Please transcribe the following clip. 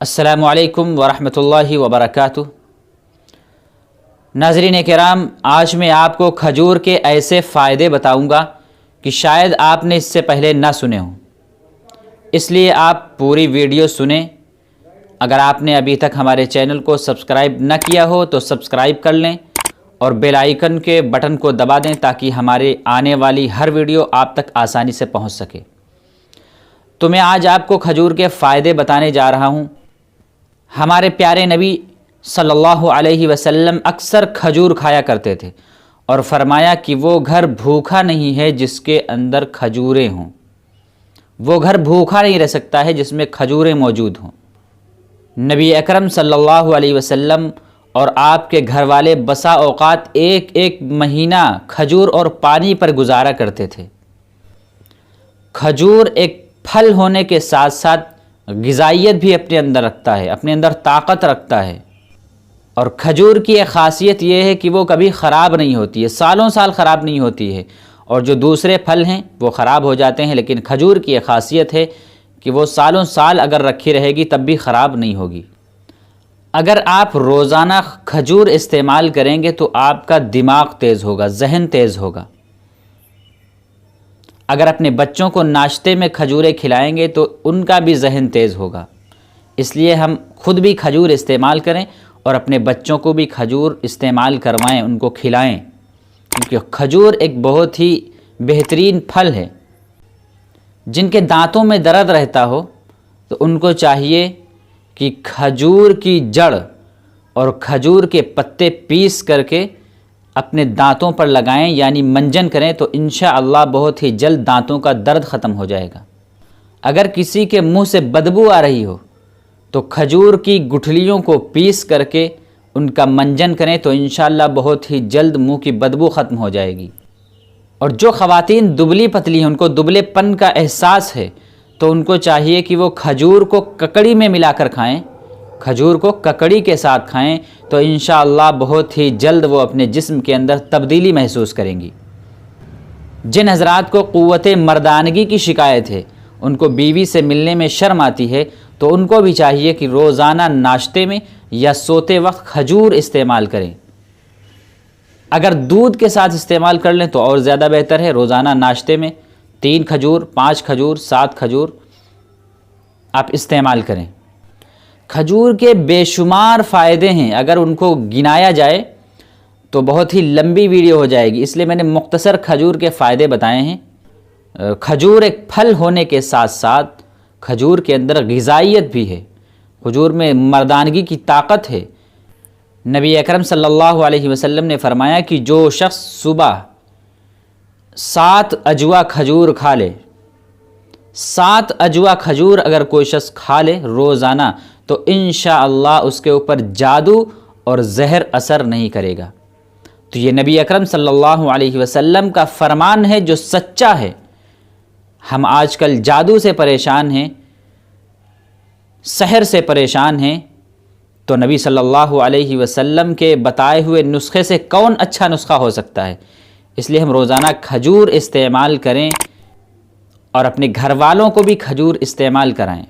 السلام علیکم ورحمۃ اللہ وبرکاتہ۔ ناظرین کرام، آج میں آپ کو کھجور کے ایسے فائدے بتاؤں گا کہ شاید آپ نے اس سے پہلے نہ سنے ہوں، اس لیے آپ پوری ویڈیو سنیں۔ اگر آپ نے ابھی تک ہمارے چینل کو سبسکرائب نہ کیا ہو تو سبسکرائب کر لیں اور بیل آئیکن کے بٹن کو دبا دیں تاکہ ہمارے آنے والی ہر ویڈیو آپ تک آسانی سے پہنچ سکے۔ تو میں آج آپ کو کھجور کے فائدے بتانے جا رہا ہوں۔ ہمارے پیارے نبی صلی اللہ علیہ وسلم اکثر کھجور کھایا کرتے تھے اور فرمایا کہ وہ گھر بھوکا نہیں ہے جس کے اندر کھجوریں ہوں، وہ گھر بھوکا نہیں رہ سکتا ہے جس میں کھجوریں موجود ہوں۔ نبی اکرم صلی اللہ علیہ وسلم اور آپ کے گھر والے بسا اوقات ایک ایک مہینہ کھجور اور پانی پر گزارا کرتے تھے۔ کھجور ایک پھل ہونے کے ساتھ ساتھ غذائیت بھی اپنے اندر رکھتا ہے، اپنے اندر طاقت رکھتا ہے، اور کھجور کی ایک خاصیت یہ ہے کہ وہ کبھی خراب نہیں ہوتی ہے، سالوں سال خراب نہیں ہوتی ہے، اور جو دوسرے پھل ہیں وہ خراب ہو جاتے ہیں، لیکن کھجور کی ایک خاصیت ہے کہ وہ سالوں سال اگر رکھی رہے گی تب بھی خراب نہیں ہوگی۔ اگر آپ روزانہ کھجور استعمال کریں گے تو آپ کا دماغ تیز ہوگا، ذہن تیز ہوگا۔ اگر اپنے بچوں کو ناشتے میں کھجوریں کھلائیں گے تو ان کا بھی ذہن تیز ہوگا۔ اس لیے ہم خود بھی کھجور استعمال کریں اور اپنے بچوں کو بھی کھجور استعمال کروائیں، ان کو کھلائیں، کیونکہ کھجور ایک بہت ہی بہترین پھل ہے۔ جن کے دانتوں میں درد رہتا ہو تو ان کو چاہیے کہ کھجور کی جڑ اور کھجور کے پتے پیس کر کے اپنے دانتوں پر لگائیں، یعنی منجن کریں، تو انشاءاللہ بہت ہی جلد دانتوں کا درد ختم ہو جائے گا۔ اگر کسی کے منہ سے بدبو آ رہی ہو تو کھجور کی گٹھلیوں کو پیس کر کے ان کا منجن کریں تو انشاءاللہ بہت ہی جلد منہ کی بدبو ختم ہو جائے گی۔ اور جو خواتین دبلی پتلی ہیں، ان کو دبلے پن کا احساس ہے، تو ان کو چاہیے کہ وہ کھجور کو ککڑی میں ملا کر کھائیں، کھجور کو ککڑی کے ساتھ کھائیں، تو انشاءاللہ بہت ہی جلد وہ اپنے جسم کے اندر تبدیلی محسوس کریں گی۔ جن حضرات کو قوت مردانگی کی شکایت ہے، ان کو بیوی سے ملنے میں شرم آتی ہے، تو ان کو بھی چاہیے کہ روزانہ ناشتے میں یا سوتے وقت کھجور استعمال کریں۔ اگر دودھ کے ساتھ استعمال کر لیں تو اور زیادہ بہتر ہے۔ روزانہ ناشتے میں 3 کھجور، 5 کھجور، 7 کھجور آپ استعمال کریں۔ کھجور کے بے شمار فائدے ہیں، اگر ان کو گنایا جائے تو بہت ہی لمبی ویڈیو ہو جائے گی، اس لیے میں نے مختصر کھجور کے فائدے بتائے ہیں۔ کھجور ایک پھل ہونے کے ساتھ ساتھ کھجور کے اندر غذائیت بھی ہے، کھجور میں مردانگی کی طاقت ہے۔ نبی اکرم صلی اللہ علیہ وسلم نے فرمایا کہ جو شخص صبح 7 اجوا کھجور کھا لے، 7 اجوا کھجور اگر کوئی شخص کھا لے روزانہ، تو انشاءاللہ اس کے اوپر جادو اور زہر اثر نہیں کرے گا۔ تو یہ نبی اکرم صلی اللہ علیہ وسلم کا فرمان ہے جو سچا ہے۔ ہم آج کل جادو سے پریشان ہیں، سحر سے پریشان ہیں، تو نبی صلی اللہ علیہ وسلم کے بتائے ہوئے نسخے سے کون اچھا نسخہ ہو سکتا ہے؟ اس لیے ہم روزانہ کھجور استعمال کریں اور اپنے گھر والوں کو بھی کھجور استعمال کرائیں۔